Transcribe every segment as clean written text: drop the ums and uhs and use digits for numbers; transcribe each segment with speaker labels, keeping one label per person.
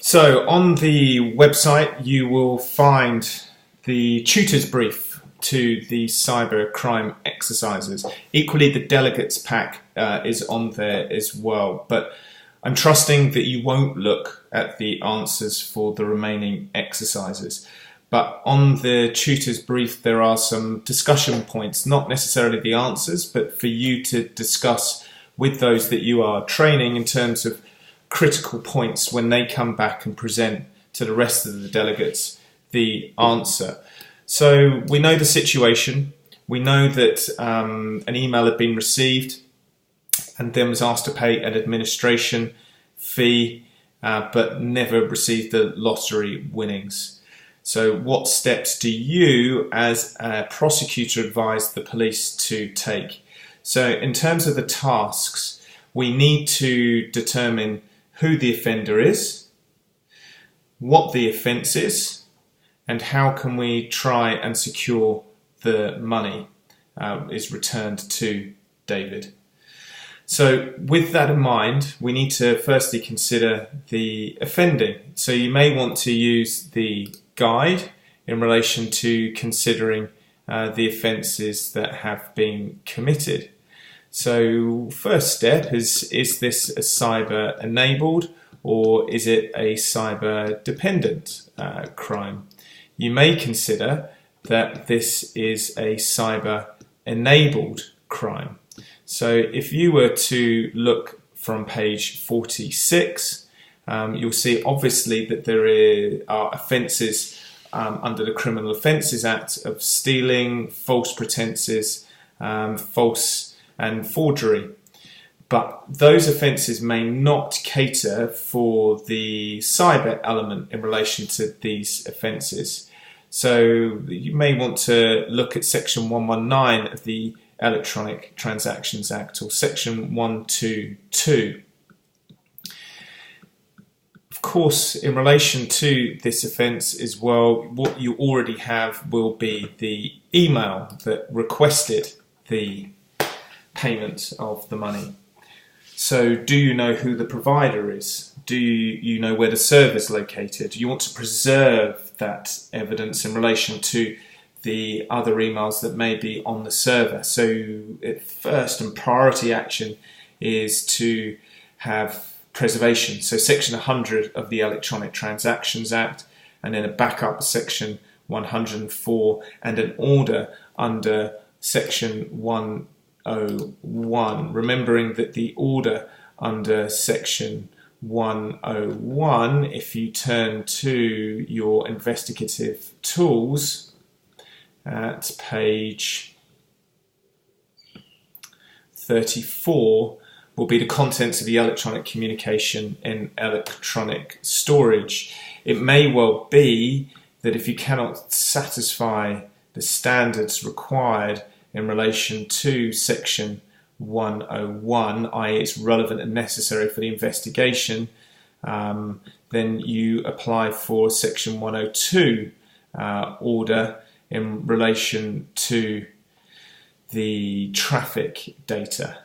Speaker 1: So on the website you will find the tutor's brief to the cyber crime exercises. Equally, the delegates pack is on there as well, but I'm trusting that you won't look at the answers for the remaining exercises. But on the tutor's brief there are some discussion points, not necessarily the answers, but for you to discuss with those that you are training in terms of critical points when they come back and present to the rest of the delegates the answer. So we know the situation. We know that an email had been received and then was asked to pay an administration fee, but never received the lottery winnings. So what steps do you as a prosecutor advise the police to take? So in terms of the tasks, we need to determine who the offender is, what the offence is, and how can we try and secure the money is returned to David. So with that in mind, we need to firstly consider the offending. So you may want to use the guide in relation to considering the offences that have been committed. So first step is this a cyber enabled or is it a cyber dependent crime? You may consider that this is a cyber enabled crime. So if you were to look from page 46, you'll see obviously that there are offences under the Criminal Offences Act of stealing, false pretences, false and forgery. But those offences may not cater for the cyber element in relation to these offences. So you may want to look at section 119 of the Electronic Transactions Act or section 122. Of course, in relation to this offence as well, what you already have will be the email that requested the payment of the money. So do you know who the provider is? Do you know where the server is located? You want to preserve that evidence in relation to the other emails that may be on the server. So first and priority action is to have preservation. So section 100 of the Electronic Transactions Act, and then a backup section 104 and an order under section 101. Remembering that the order under section 101, if you turn to your investigative tools at page 34, will be the contents of the electronic communication in electronic storage. It may well be that if you cannot satisfy the standards required in relation to section 101, i.e. it's relevant and necessary for the investigation, then you apply for section 102 order in relation to the traffic data.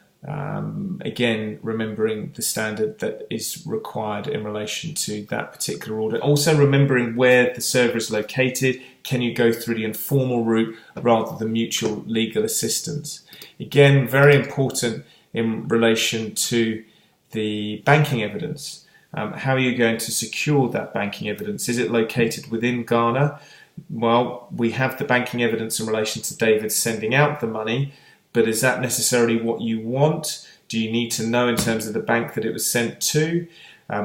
Speaker 1: Again, remembering the standard that is required in relation to that particular order. Also remembering where the server is located. Can you go through the informal route rather than mutual legal assistance? Again, very important in relation to the banking evidence. How are you going to secure that banking evidence? Is it located within Ghana? Well, we have the banking evidence in relation to David sending out the money, but is that necessarily what you want? Do you need to know in terms of the bank that it was sent to?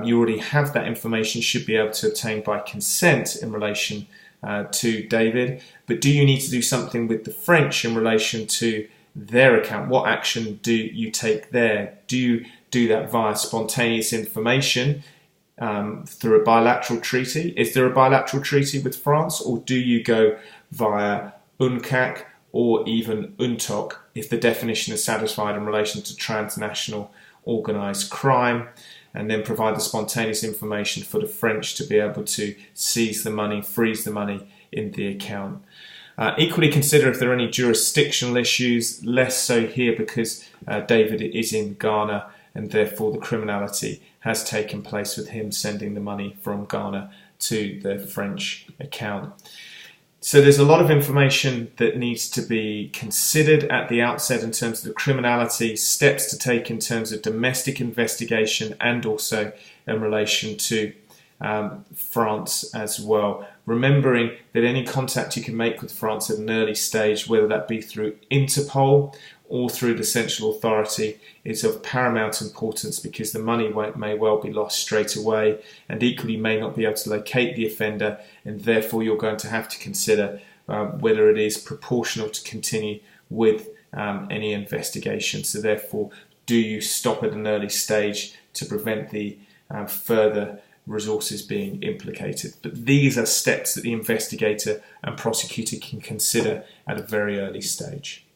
Speaker 1: You already have that information, should be able to obtain by consent in relation to David. But do you need to do something with the French in relation to their account? What action do you take there? Do you do that via spontaneous information through a bilateral treaty? Is there a bilateral treaty with France, or do you go via UNCAC or even UNTOC if the definition is satisfied in relation to transnational organised crime, and then provide the spontaneous information for the French to be able to seize the money, freeze the money in the account? Equally consider if there are any jurisdictional issues, less so here because David is in Ghana and therefore the criminality has taken place with him sending the money from Ghana to the French account. So there's a lot of information that needs to be considered at the outset in terms of the criminality, steps to take in terms of domestic investigation, and also in relation to France as well. Remembering that any contact you can make with France at an early stage, whether that be through Interpol or through the central authority, is of paramount importance, because the money may well be lost straight away, and equally may not be able to locate the offender, and therefore you're going to have to consider whether it is proportional to continue with any investigation. So therefore, do you stop at an early stage to prevent the further resources being implicated? But these are steps that the investigator and prosecutor can consider at a very early stage.